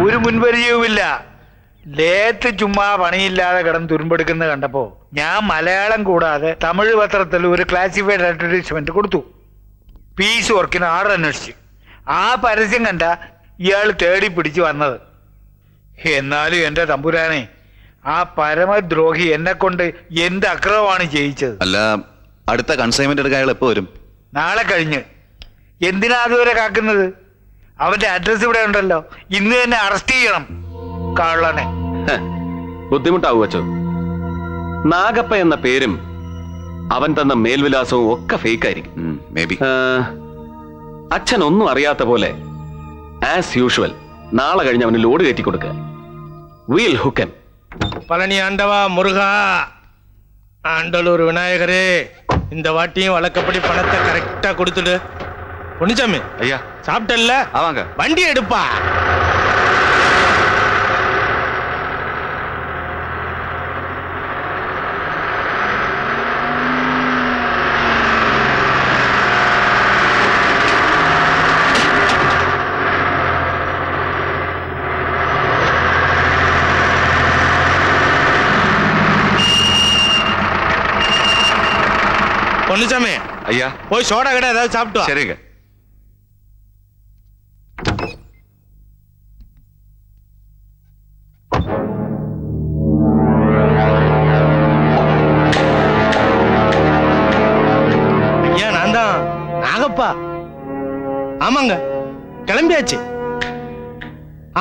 ഒരു മുൻപരിചയവുമില്ല. ലേറ്റ് ചുമ്മാ പണിയില്ലാതെ കിടന്ന് തുരുമ്പെടുക്കുന്നത് കണ്ടപ്പോ ഞാൻ മലയാളം കൂടാതെ തമിഴ് പത്രത്തിൽ ഒരു ക്ലാസിഫൈഡ് അഡ്വർടൈസ്മെന്റ് കൊടുത്തു. പീസ് വർക്കിന് ആർഡർ അന്വേഷിച്ച്. ആ പരസ്യം കണ്ട ഇയാൾ തേടി പിടിച്ചു വന്നത്. എന്നാലും എന്റെ തമ്പുരാനെ, ആ പരമദ്രോഹി എന്നെ കൊണ്ട് എന്ത് അക്രമമാണ് ചെയ്യിച്ചത്. അല്ല, അടുത്ത കൺസൈൻമെന്റ് എടുക്കാൻ അയാൾ എപ്പോ വരും? നാളെ കഴിഞ്ഞ്. എന്തിനാ അതുവരെ കാക്കുന്നത്? അവന്റെ അഡ്രസ് ഇവിടെ ഉണ്ടല്ലോ, ഇന്ന് തന്നെ അറസ്റ്റ് ചെയ്യണം കള്ളനെ. ബുദ്ധിമുട്ടാവു വച്ചോ. നാഗപ്പ എന്ന പേരും അവൻ തന്ന മേൽവിലാസവും ഒക്കെ ഫേക്ക് ആയിരിക്കും. അച്ഛൻ ഒന്നും അറിയാത്ത പോലെ ആസ് യൂഷ്വൽ നാളെ കഴിഞ്ഞ് അവന് ലോഡ് കയറ്റി കൊടുക്കുക. വീൽ ഹുക്കൻ. பழனி ஆண்டவா, முருகா, ஆண்டலூர் விநாயகரே, இந்த வாட்டியும் வழக்கப்படி பணத்தை கரெக்டா கொடுத்துடு. பொன்னிச்சாமி, ஐயா சாப்பிட்டல்ல? ஆமாங்க. வண்டி எடுப்பா. பொன்னிச்சாமி, ஐயா போய் சோடா கடை ஏதாவது சாப்பிட்டு வா. சரிங்க. ஐயா, நான் தான் நாகப்பா. ஆமாங்க, கிளம்பியாச்சு.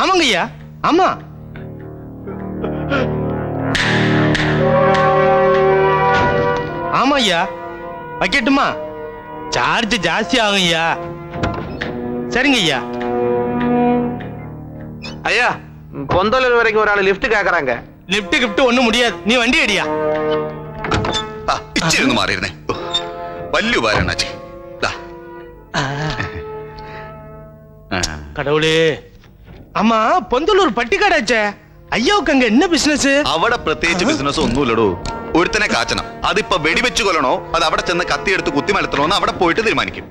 ஆமாங்க ஐயா, ஆமா. ஆமா ஐயா, வைக்கட்டுமா? சார்ஜ் ஜாஸ்தி ஆகும் ஐயா. சரிங்க ஐயா. ஐயா, பொந்தலூர் வரைக்கும் ஒரு ஆள் லிஃப்ட் கேக்குறாங்க. லிஃப்ட் கிஃப்ட் ஒண்ணும் முடியாது, நீ வண்டி அடியா. ഇച്ചിരി മാറിയിരുന്നേ. വലിയ ഉപകാരണ്ണാച്ചി. கடவுளே. ஆமா, பொந்தலூர் பட்டிக்காடாச்சே. ஐயாவுக்கு அங்க என்ன பிசினஸ்? അവിടെ പ്രത്യേകിച്ച് ബിസിനസ് ഒന്നുമില്ലടോ. ഒരുത്തനെ കാച്ചണം. അതിപ്പോ വെടിവെച്ച് കൊല്ലണോ അത് അവിടെ ചെന്ന് കത്തിയെടുത്ത് കുത്തിമലത്തണോന്ന് അവിടെ പോയിട്ട് തീരുമാനിക്കും.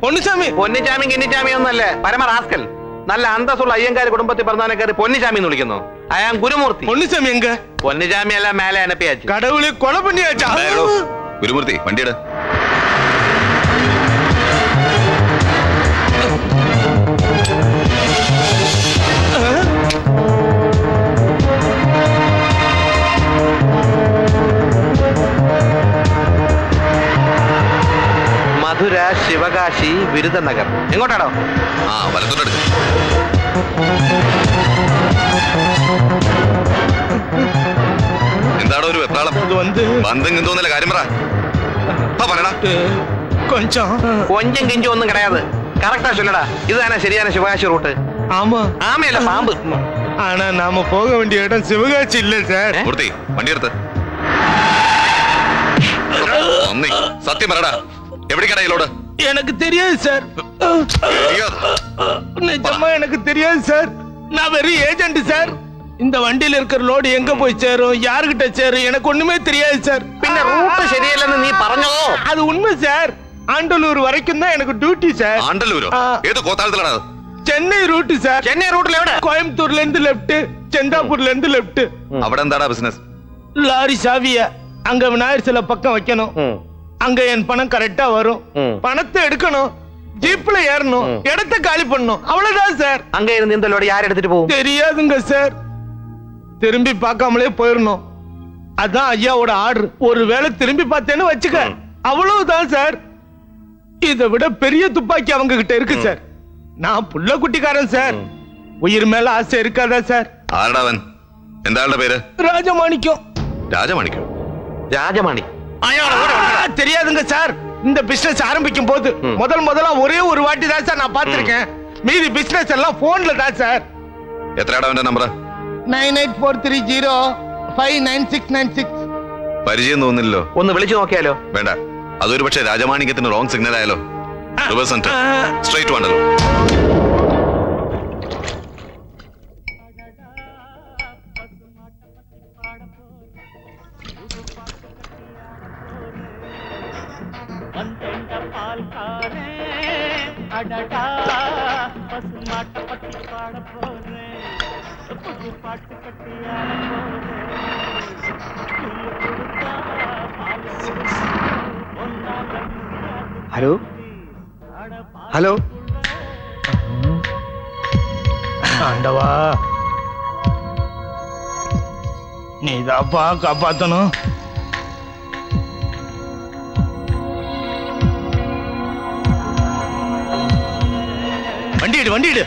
പൊന്നിച്ചാമി. പൊന്നിച്ചാമി കിന്നിച്ചാമി ഒന്നല്ലേ, പരമ റാസ്കൽ. നല്ല അന്തസ്സുള്ള അയ്യങ്കാര് കുടുംബത്തിൽ പറഞ്ഞവനെ കയറി പൊന്നിച്ചാമി എന്ന് വിളിക്കുന്നു. അയാൾ ഗുരുമൂർത്തി. പൊന്നിച്ചാമി എങ്ക? പൊന്നിച്ചാമി അല്ല, മേലെ അനപ്പിയാച്ചു. கடவுளே, கொலை பண்ணியாச்சா? ഗുരുമൂർത്തി വണ്ടിയുടെ മധുര, ശിവകാശി, വിരുദനഗർ. എങ്ങോട്ടാണോ? ആ വലത്തോട്ടെടുക്ക. എന്താടോ ഒരു വെപ്രാളം? ബന്ധം കിന്തോന്നല്ല, കാര്യം പറ. പറയടാ. കൊഞ്ചം കിഞ്ചും ഒന്നും കിടയാത്. കറക്റ്റാ ചൊല്ലടാ. ഇതാണ് ശരിയാണ് ശിവകാശി റൂട്ട്. ஆமா. ആമയല്ല, പാമ്പ്. ஆனா நாம போக வேண்டிய இடம் சிவகாசி இல்ல சார். മൂർത്തി വണ്ടി എടുത്ത്. സത്യം പറടാ, എവിടേക്കാണ് ലോഡ്? எனக்கு தெரியாது சார். நிஜமா எனக்கு தெரியாது சார். நான் வெறும் ஏஜென்ட் சார். இந்த வண்டியில இருக்கிற லோடு எங்க போய் சேரும், யாருகிட்ட சேரும், எனக்கு ஒண்ணுமே தெரியாது சார். പിന്നെ റൂട്ട് ശരിയല്ലെന്ന് നീ പറഞ്ഞോ? அது உண்மை சார். ஆண்டலூர் வரைக்கும் தான் எனக்கு டியூட்டி சார். ആണ്ടല്ലൂരോ? ഏത് കോത്താഴത്തിലാണ്? Chennai route sir. ചെന്നൈ റൂട്ടിൽ എവിടെ? கோயம்புத்தூர்ல இருந்து லெஃப்ட், செந்தாப்பூர்ல இருந்து லெஃப்ட். അവിടെ എന്താടാ ബിസിനസ്? லாரி சாவிய அங்க விநாயகர் சிலை பக்கம் வைக்கணும். அங்க என் பணம் கரெக்டா வரும். பணத்தை எடுக்கணும், ஜீப்ல ஏறணும், இடத்தை காலி பண்ணணும். அவ்வளவுதான் சார். அங்க இருந்து இந்த லோடு யார் எடுத்துட்டு போகும்? தெரியாதுங்க சார். திரும்பி பார்க்காமலே போயிடணும். அதான் ஐயாவோட ஆர்டர். ஒருவேளை திரும்பி பார்த்தேன்னு வச்சுக்க, அவ்வளவுதான் சார். இதை விட பெரிய துப்பாக்கி அவங்க கிட்ட இருக்கு சார். நான் புள்ள குட்டிக்காரன் சார். உயிர் மேல ஆசை இருக்காதா சார்? ആരടാവൻ? എന്താളുടെ പേര്? ராஜமாணிக்கம். രാജമാണിക്കോ? രാജമാണി தெரியாதுங்க சார். இந்த பிசினஸ் ஆரம்பிக்கும் போது முதல்ல ஒரே ஒரு வாட்டி தான் சார் நான் பார்த்திருக்கேன். மீதி பிசினஸ் எல்லாம் போன்ல தான் சார். എത്രയാടാ അവന്റെ നമ്പർ? 9843059696. പരിചയം തോന്നില്ലല്ലോ. ഒന്ന് വിളിച്ചു നോക്കിയാലോ? വേണ്ട, അതൊരു പക്ഷേ രാജമാണിക്യത്തിന് റോങ് സിഗ്നൽ ആയാലോ? റിവേഴ്സ് സെന്റർ സ്ട്രൈറ്റ് വേണ്ടല്ലോ. பால் காரே அடடா பசுமாட்ட ഹലോ ഹലോ ஆண்டவா நீதாப்பா காப்பாத்தணும். வண்டிடு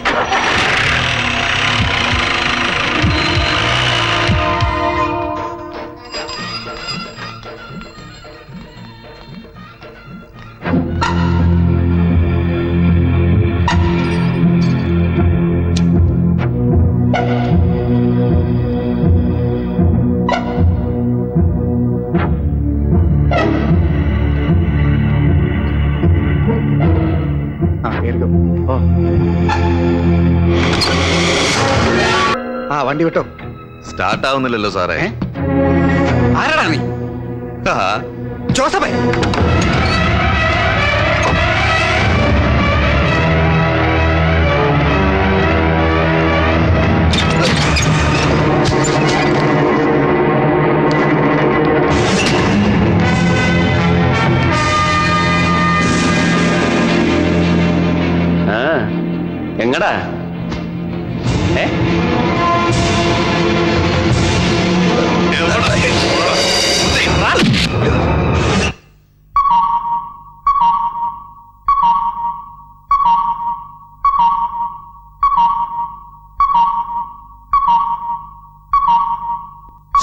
ആ വണ്ടി വിട്ടോ. സ്റ്റാർട്ട് ആവുന്നില്ലല്ലോ സാറേ. ആരാടാ നീ? ആ, ജോസഫേ, എങ്ങടാ?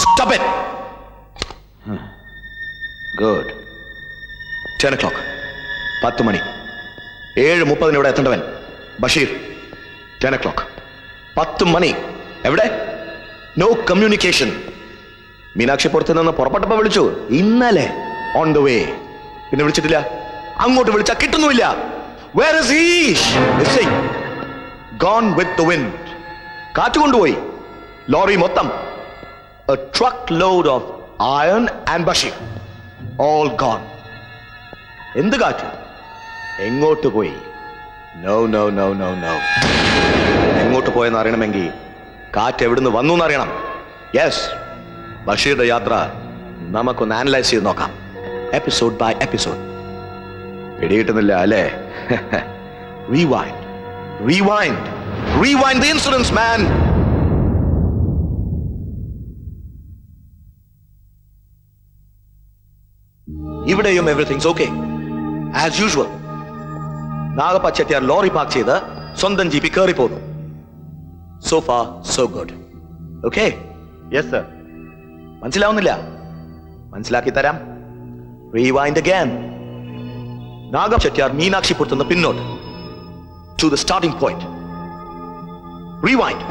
Stop it! Good. 10 o'clock. 10 മണി. 7:30 ഇവിടെ എത്തേണ്ടവൻ ബഷീർ. 10 o'clock. 10 മണി. എവിടെ? No communication. മീനാക്ഷി പുറത്ത് നിന്ന് പുറപ്പെട്ടപ്പോ വിളിച്ചു. ഇന്നലെ ഓൺ ദ വേ. പിന്നെ വിളിച്ചിട്ടില്ല. അങ്ങോട്ട് വിളിച്ചാ കിട്ടുന്നുമില്ല. Where is he? Missing. Gone with the wind. കാറ്റ് കൊണ്ടുപോയി. ലോറി മൊത്തം. A truckload of iron and Bashir. All gone. എന്ത് കാറ്റ്? എങ്ങോട്ട് പോയി? No. എങ്ങോട്ട് പോയെന്ന് അറിയണമെങ്കിൽ കാറ്റ് എവിടുന്ന് വന്നു എന്നറിയണം. യെസ്, ബഷീറിന്റെ യാത്ര നമുക്കൊന്ന് അനലൈസ് ചെയ്ത് നോക്കാം, എപ്പിസോഡ് ബൈ എപ്പിസോഡ്. പിടികിട്ടുന്നില്ല അല്ലേ? Rewind the incidents, man. ഇവിടെയും everythings okay as usual. Nagappa Chettiar lorry park ചെയ്ത് സ്വന്തം ജീപ്പി കയറി പോന്നു. So far so good. Okay? Yes sir. മനസ്സിലാവുന്നില്ല? മനസ്സിലാക്കി തരാം. Rewind again. നാഗപ്പ ചെട്ടിയാർ മീനാക്ഷിപുരത്തുനിന്ന് പിന്നോട്ട് to the starting point. Rewind.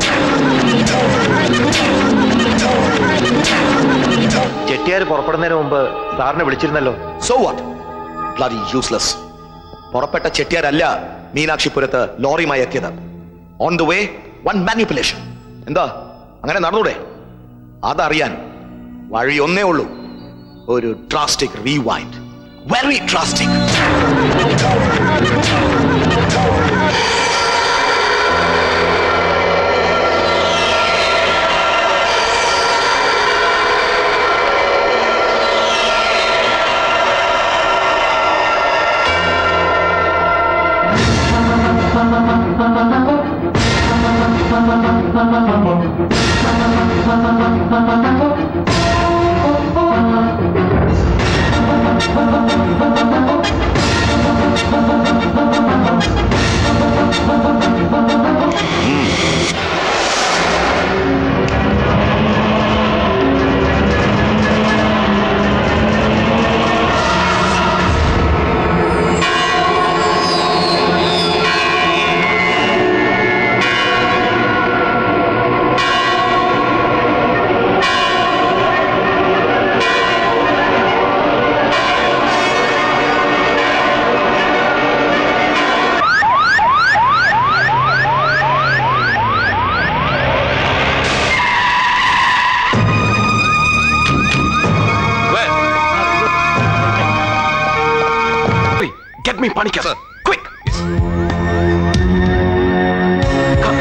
Chettiar പുറപ്പെടുന്നതിന് മുമ്പ് സാറിനെ വിളിച്ചിരുന്നല്ലോ. So what? Bloody useless. പുറപ്പെട്ട ചെട്ടിയാരല്ല മീനാക്ഷിപുരത്ത് ലോറിയുമായി എത്തിയത്. On the way one manipulation. എന്താ അങ്ങനെ നടന്നൂടെ? അതറിയാൻ വഴി ഒന്നേ ഉള്ളൂ, ഒരു drastic rewind. Very drastic. Get me Panikar. Sir. Quick. Come.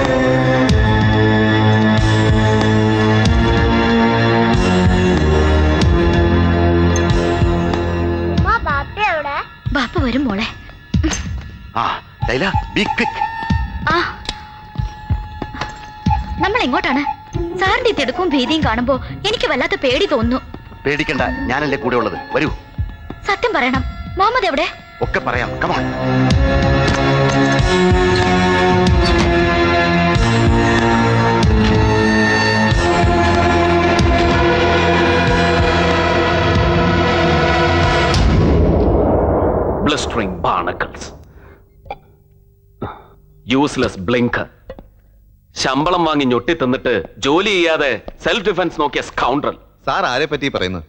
Laila be quick. ആ നമ്മൾ എങ്ങോട്ടാണ്? സാറിന്റെ തിടുക്കവും ഭീതിയും കാണുമ്പോ എനിക്ക് വല്ലാത്ത പേടി തോന്നുന്നു. പേടിക്കണ്ട, ഞാനല്ലേ കൂടെ ഉള്ളത്. വരൂ. സത്യം പറയണം, മുഹമ്മദ് എവിടെ? ഒക്കെ പറയാം. Come on. Blistering barnacles. Useless blinker. ശമ്പളം വാങ്ങി ഞൊട്ടി തിന്നിട്ട് ജോലി ചെയ്യാതെ സെൽഫ് ഡിഫൻസ് നോക്കിയ സ്കൗണ്ടറൽ. സാർ ആരെ പറ്റി പറയുന്നത്?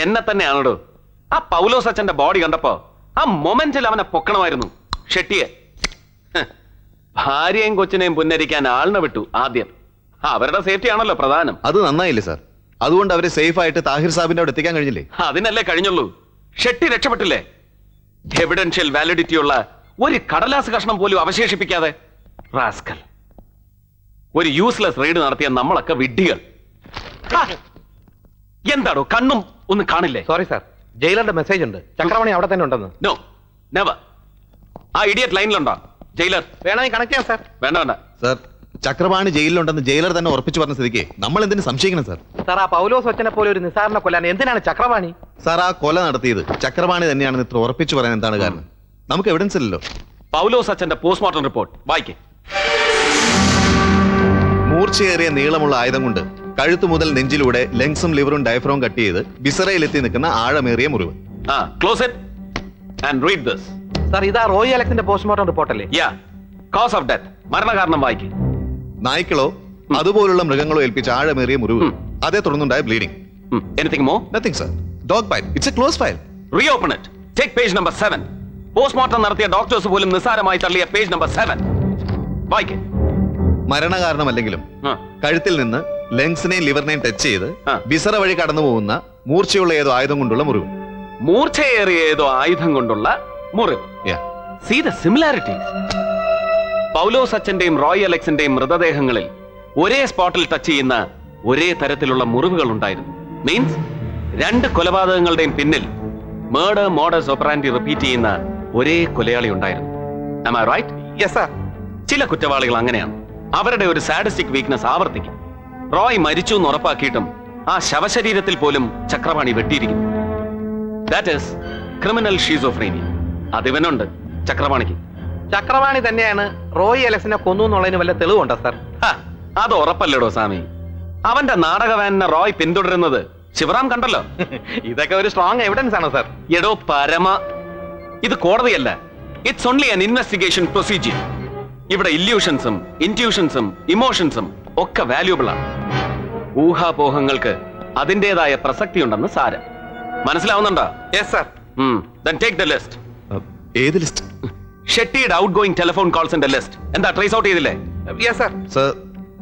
എന്നെ തന്നെയാണോ? ആ പൗലോസ് അച്ഛന്റെ ബോഡി കണ്ടപ്പോ ആ മൊമെന്റിൽ അവനെ പൊക്കണമായിരുന്നു. ഷെട്ടിയെ ഭാര്യയും കൊച്ചിനെയും പുന്നരിക്കാൻ ആളിനെ വിട്ടു ആദ്യം. അവരുടെ സേഫ്റ്റി ആണല്ലോ പ്രധാനം. അത് നന്നായില്ലേ സാർ? അതുകൊണ്ട് അവരെ സേഫ് ആയിട്ട് താഹിർ സാഹിബിന്റെ അവിടെ എത്തിക്കാൻ കഴിഞ്ഞില്ലേ? അതിനല്ലേ കഴിഞ്ഞുള്ളൂ. ഷെട്ടി രക്ഷപ്പെട്ടില്ലേ? എവിഡൻഷ്യൽ വാലിഡിറ്റി ഉള്ള ഒരു കടലാസ് കഷ്ണം പോലും അവശേഷിപ്പിക്കാതെ. റാസ്കൽ. ഒരു യൂസ്ലെസ് റെയ്ഡ് നടത്തിയ നമ്മളൊക്കെ വിഡ്ഢികൾ. എന്താടോ കണ്ണും ഒന്നും കാണില്ലേ? സോറി സാർ, ജയിലറുടെ മെസ്സേജ് ഉണ്ട്. ചക്രമണി അവിടെ തന്നെ ഉണ്ടെന്ന്. No never. ആ ഇഡിയറ്റ് ലൈനിലുണ്ടോ ജയിലർ? വേണമെങ്കിൽ കണക്ട് ചെയ്യാം സാർ. വേണ്ട വേണ്ട. സാർ, ചക്രപാണി ജയിലിലുണ്ടെന്ന് ജയിലർ തന്നെ ഉറപ്പിച്ചു പറഞ്ഞ സ്ഥിതിക്ക് നമ്മൾ എന്തിനു സംശയിക്കണം സാർ? സാർ, ആ പൗലോസ് ഒച്ചനെ പോലെ ഒരു നിസാറിനെ കൊല്ലാൻ എന്തിനാണ് ചക്രപാണി? സാർ, ആ കൊല നടത്തിയത് ചക്രപാണി തന്നെയാണെന്ന് ഇത്ര ഉറപ്പിച്ചു പറയാൻ എന്താണ് കാരണം? നമുക്ക് എവിഡൻസ് ഇല്ലല്ലോ. പൗലോസ് അച്ഛന്റെ പോസ്റ്റ്മോർട്ടം റിപ്പോർട്ട് വായിക്കേ. മൂർച്ചയേറിയ നീളമുള്ള ആയുധം കൊണ്ട് കഴുത്തു മുതൽ നെഞ്ചിലൂടെ ലങ്സും ലിവറും ഡയഫ്രോം കട്ട് ചെയ്ത് വിസറയിലെത്തി നിൽക്കുന്ന ആഴമേറിയ മുറിവ്. Close it and read this. Sir, ഇതാ റോയി അലക്സിന്റെ പോസ്റ്റ്മോർട്ടം റിപ്പോർട്ട് അല്ലേ? യാ. കോസ് ഓഫ് ഡെത്ത്, മരണകാരണം വായിക്കേ. നായ്ക്കളോ അതുപോലുള്ള മൃഗങ്ങളോ ഏൽപ്പിച്ച ആഴമേറിയ മുറിവ്, അതേ തുടർന്നുണ്ടായ bleeding. Anything more? Nothing sir. Dog bite. It's a close file. Reopen it. Take page number 7. Postmortem നടത്തിയ ഡോക്ടേഴ്സ് പോലും നിസ്സാരമായി തള്ളിയ പേജ് നമ്പർ 7 വായിക്കേ. മരണകാരണമല്ലെങ്കിലും കഴുത്തിൽ നിന്ന് ലങ്സിനെയും ലിവറിനെയും ടച്ച് ചെയ്ത് ബിസറ വഴി കടന്നു പോകുന്ന മൂർച്ചയുള്ള ഏതോ ആയുധം കൊണ്ടുള്ള മുറിവ്. മൂർച്ചയേറിയ ഏതോ ആയുധം കൊണ്ടുള്ള മുറിവ്. See the similarities. പൗലോസ് അച്ഛന്റെയും റോയ് അലക്സിന്റെയും മൃതദേഹങ്ങളിൽ ഒരേ സ്പോട്ടിൽ ടച്ച് ചെയ്യുന്ന ഒരേ തരത്തിലുള്ള മുറിവുകൾ ഉണ്ടായിരുന്നു. മീൻസ് രണ്ട് കൊലപാതകങ്ങളുടെയും പിന്നിൽ മേർഡർ മോഡസ് ഓപ്പറാൻഡി റിപ്പീറ്റ് ചെയ്യുന്ന ഒരേ കൊലയാളി ഉണ്ടായിരുന്നു. Am I right? Yes sir. ചില കുറ്റവാളികൾ അങ്ങനെയാണ്. അവരുടെ ഒരു സാഡിസ്റ്റിക് വീക്ക്നെസ് ആവർത്തിക്കും. റോയ് മരിച്ചു എന്ന് ഉറപ്പാക്കിയിട്ടും ആ ശവശരീരത്തിൽ പോലും ചക്രപാണി വെട്ടിയിരിക്കുന്നു. That is criminal schizophrenia. അതിവനുണ്ട് ചക്രപാണിക്ക്. ചക്രവാണി തന്നെയാണ് റോയി അലക്സിനെ കൊന്നു എന്നുള്ളതിന് വല്ല തെളിവുണ്ടോ സാർ? അത് ഉറപ്പല്ലടോ സ്വാമി. അവന്റെ നാടക വാനിനെ റോയ് പിന്തുടരുന്നത് ശിവറാം കണ്ടല്ലോ. ഇതൊക്കെ ഒരു സ്ട്രോങ് എവിഡൻസ് ആണ് സാർ. എടോ പരമ, ഇത് കോടതിയല്ല. It's only an investigation procedure. ഇവിടെ ഇല്യൂഷൻസും ഇൻറ്റ്യൂഷൻസും ഇമോഷൻസും ഒക്കെ വാല്യൂബിൾ ആണ്. ഊഹാപോഹങ്ങൾക്ക് അതിൻ്റെതായ പ്രസക്തി ഉണ്ടെന്ന് സാരം. മനസ്സിലാവുന്നുണ്ടോ? Yes sir. Then take the list. ഏത് ലിസ്റ്റ്? ഷെട്ടിയുടെ ഔട്ട് ഗോയിങ് ടെലിഫോൺ കോൾസിന്റെ ലിസ്റ്റ്. എന്താ ട്രേസ് ഔട്ട് ചെയ്തില്ലേ? Yes sir. സർ,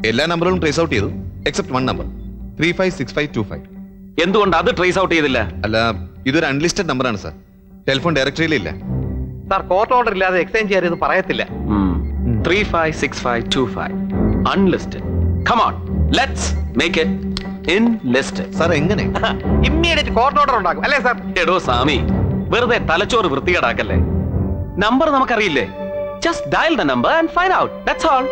എല്ലാ നമ്പറുകളും ട്രേസ് ഔട്ട് ചെയ്തു എക്സെപ്റ്റ് വൺ നമ്പർ, 356525. എന്തുകൊണ്ട് അത് ട്രേസ് ഔട്ട് ചെയ്തില്ല? അല്ല, ഇതൊരു അൺലിസ്റ്റഡ് നമ്പറാണ് സർ. ടെലിഫോൺ ഡയറക്ടറിയിലില്ല. സാർ, കോർട്ട് ഓർഡർ ഇല്ലാതെ എക്സ്ചേഞ്ച് ചെയ്യാൻ ഇത് പറയത്തില്ല. 356525 unlisted. Come on, let's make it enlisted. Sir, എങ്ങനെ? ഇമ്മീഡിയറ്റ് കോർട്ട് ഓർഡർ ഉണ്ടാക്കും അല്ലേ സാർ? എടോ സ്വാമി, വെറുതെ തലച്ചോറ് വൃത്തികേടാക്കല്ലേ. നമ്പർ നമുക്കറിയില്ലേ? Just dial the number and find out. That's all.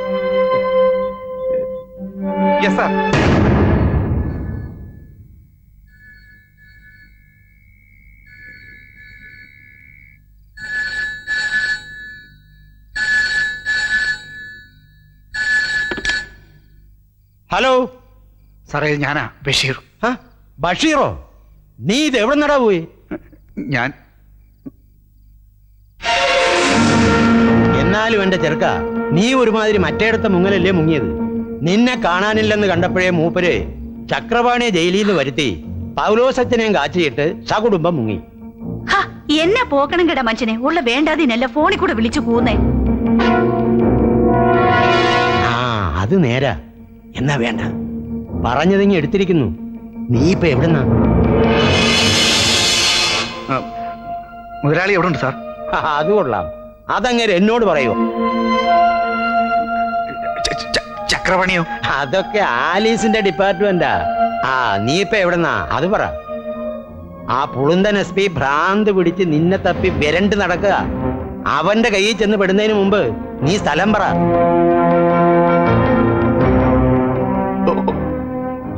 Yes sir. Hello സാറേ, ഞാനാ ബഷീർ. ബഷീറോ? നീ ഇത് എവിടെ നടാ പോയി? ഞാൻ എന്നാലും എന്റെ ചെറുക്ക, നീ ഒരുമാതിരി മറ്റേടത്തെ മുങ്ങലല്ലേ മുങ്ങിയത്. നിന്നെ കാണാനില്ലെന്ന് കണ്ടപ്പോഴേ മൂപ്പര് ചക്രപാണിയെ ജയിലിൽ നിന്ന് വരുത്തി പൗലോസച്ചനെയും കാച്ചിയിട്ട് സകുടുംബം മുങ്ങി. എന്നെ പോക്കണം കേടാ മനുഷ്യനെ. ഉള്ള വേണ്ടാതിനല്ല ഫോണിൽ കൂടെ വിളിച്ചു കൂന്നേ. ആ, അത് നേരാ. എന്നാ വേണ്ട, പറഞ്ഞതിങ്ങി എടുത്തിരിക്കുന്നു. നീ ഇപ്പൊ എവിടെന്നാ? മുതലാളി എവിടെ ഉണ്ട് സാർ? അത് കൊള്ളാം. അതങ്ങനെ എന്നോട് പറയുമോ? ചക്രപാണിയോ? അതൊക്കെ ആലീസിന്റെ ഡിപ്പാർട്ട്മെന്റാ. ആ, നീ ഇപ്പൊ എവിടെന്നാ അത് പറ. ആ പുളുന്തൻ SP ഭ്രാന്ത് പിടിച്ച് നിന്നെ തപ്പി വിരണ്ട് നടക്കുക. അവന്റെ കയ്യിൽ ചെന്ന് പെടുന്നതിന് മുമ്പ് നീ സ്ഥലം പറ.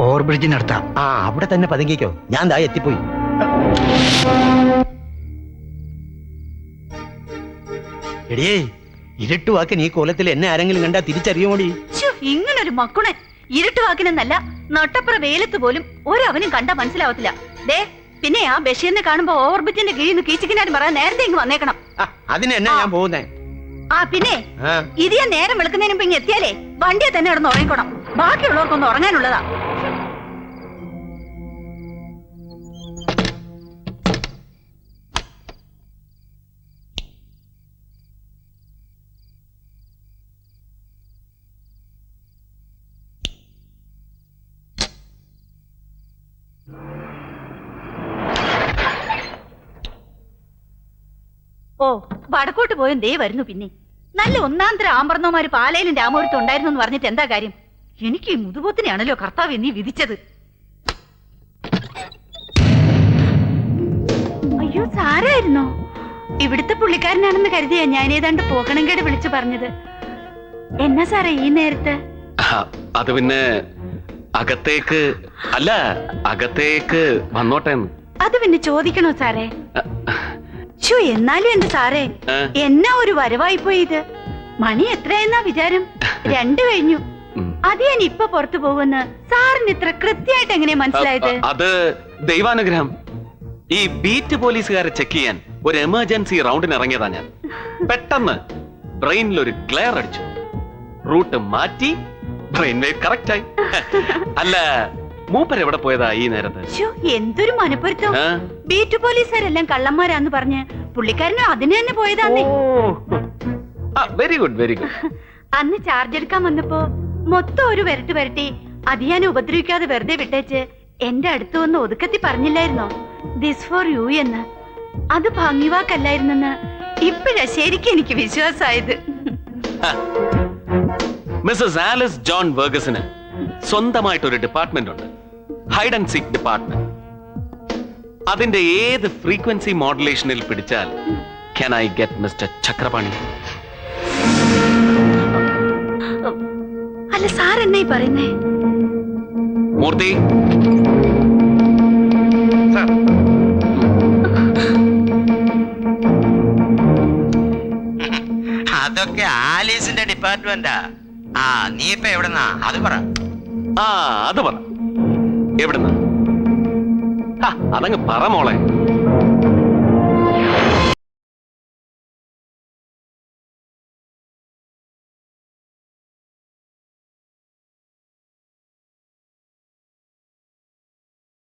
ഓവർബ്രിഡ്ജിനടുത്താ. ആ അവിടെ തന്നെ പതുങ്ങിക്കോ, ഞാൻ ദാ എത്തിപ്പോയി. എടിയേ, ഇരുട്ടുവാക്ക് നീ കോലത്തിൽ എന്നെ ആരെങ്കിലും കണ്ടാ തിരിച്ചറിയോടി? ഇങ്ങനൊരു മക്കുണൻ ഇരുട്ടുവാക്കിനെന്നല്ല നട്ടപ്പുറ വെയിലത്ത് പോലും ഒരവനും കണ്ടാ മനസ്സിലാവത്തില്ല. ദേ പിന്നെ ആ ബഷീറിനെ കാണുമ്പോ ഓവർബ്രിഡ്ജിന്റെ കീഴിൽ നിന്ന് കീച്ചിക്കിനാരും പറയാൻ നേരത്തെ ഇങ്ങ് വന്നേക്കണം. അതിന് എന്നാ ഞാൻ പോകുന്നേ? ആ പിന്നെ ആ. ഇത് ഞാൻ നേരം വെളുക്കുന്നതിന് മുമ്പ് ഇങ്ങ് എത്തിയാലേ വണ്ടിയെ തന്നെ കിടന്ന് ഉറങ്ങിക്കോണം. ബാക്കിയുള്ളവർക്കൊന്ന് ഉറങ്ങാനുള്ളതാ. ഓ വടക്കോട്ട് പോയും ദേ വരുന്നു. പിന്നെ നല്ല ഒന്നാന്തര ആമ്പർന്നോമാര് പാലയിലും രാമപുരത്തും ഉണ്ടായിരുന്നു എന്ന് പറഞ്ഞിട്ട് എന്താ കാര്യം? എനിക്ക് ഈ മുതുപോത്തിനെയാണല്ലോ കർത്താവ് നീ വിധിച്ചത്. അയ്യോ സാരായിരുന്നോ? ഇവിടുത്തെ പുള്ളിക്കാരനാണെന്ന് കരുതിയാ ഞാൻ ഏതാണ്ട് പോകണങ്കേട് വിളിച്ചു പറഞ്ഞത്. എന്നാ സാറേ ഈ നേരത്ത്? അത് പിന്നെ അകത്തേക്ക് അല്ല, അകത്തേക്ക് വന്നോട്ടെ. അത് പിന്നെ ചോദിക്കണോ സാറേ? എന്നാലും എന്റെ സാറേ എന്നാ ഒരു വരവായി പോയി ഇത്. മണി എത്രയെന്നാ വിചാരം? 2 കഴിഞ്ഞു. അത് ഞാൻ ഇപ്പൊ പുറത്തു പോകുന്ന സാറിന് ഇത്ര കൃത്യമായിട്ട് എങ്ങനെയാ മനസ്സിലായത്? അത് ദൈവാനുഗ്രഹം. ഈ ബീറ്റ് പോലീസുകാരെ ചെക്ക് ചെയ്യാൻ ഒരു എമർജൻസി റൗണ്ടിന് ഇറങ്ങിയതാ ഞാൻ. പെട്ടെന്ന് ബ്രെയിനിൽ ഒരു ഗ്ലെയർ അടിച്ചു. റൂട്ട് മാറ്റി ബ്രെയിൻ വേവ് കറക്റ്റ് ആയി. അല്ല മൂപ്പർ എവിടെ പോയതാ ഈ നേരത്ത്? എന്തൊരു മനപ്പൊരുത്തം. ബീറ്റ് പോലീസുകാരെല്ലാം കള്ളന്മാരാന്ന് പറഞ്ഞ് പുള്ളിക്കാരന് അതിന് തന്നെ പോയതാന്നേ. Very good very good. അന്ന് ചാർജ് എടുക്കാൻ വന്നപ്പോ മൊത്തം ഒരു വരട്ടി അത് ഞാൻ ഉപദ്രവിക്കാതെ വെറുതെ വിട്ടേച്ച് എന്റെ അടുത്ത് വന്ന് ഒതുക്കത്തി പറഞ്ഞില്ലായിരുന്നോ ദിസ് ഫോർ യു എന്ന്? അത് ഭംഗിവാക്കല്ലായിരുന്നെന്ന് ഇപ്പഴാ ശരിക്കും എനിക്ക് വിശ്വാസമായത്. മിസ്സസ് ആലിസ് ജോൺ വെർഗസിന് സ്വന്തമായിട്ടൊരു ഡിപ്പാർട്ട്മെന്റ് ഉണ്ട്, ഹൈഡ് ആൻഡ് സീക്ക് ഡിപ്പാർട്ട്മെന്റ്. അതിന്റെ ഏത് ഫ്രീക്വൻസി മോഡുലേഷനിൽ പിടിച്ചാൽ can I get mister Chakrapani? അല്ല സാർ എന്നായി പറയുന്നേ? മൂർത്തി അതൊക്കെ ആലീസിന്റെ ഡിപ്പാർട്ട്മെന്റാ. ആ നീ ഇപ്പൊ എവിടെന്നാ അത് പറ. അത് പറ, എവിടുന്ന്? അതങ്ങ് പറ മോളെ.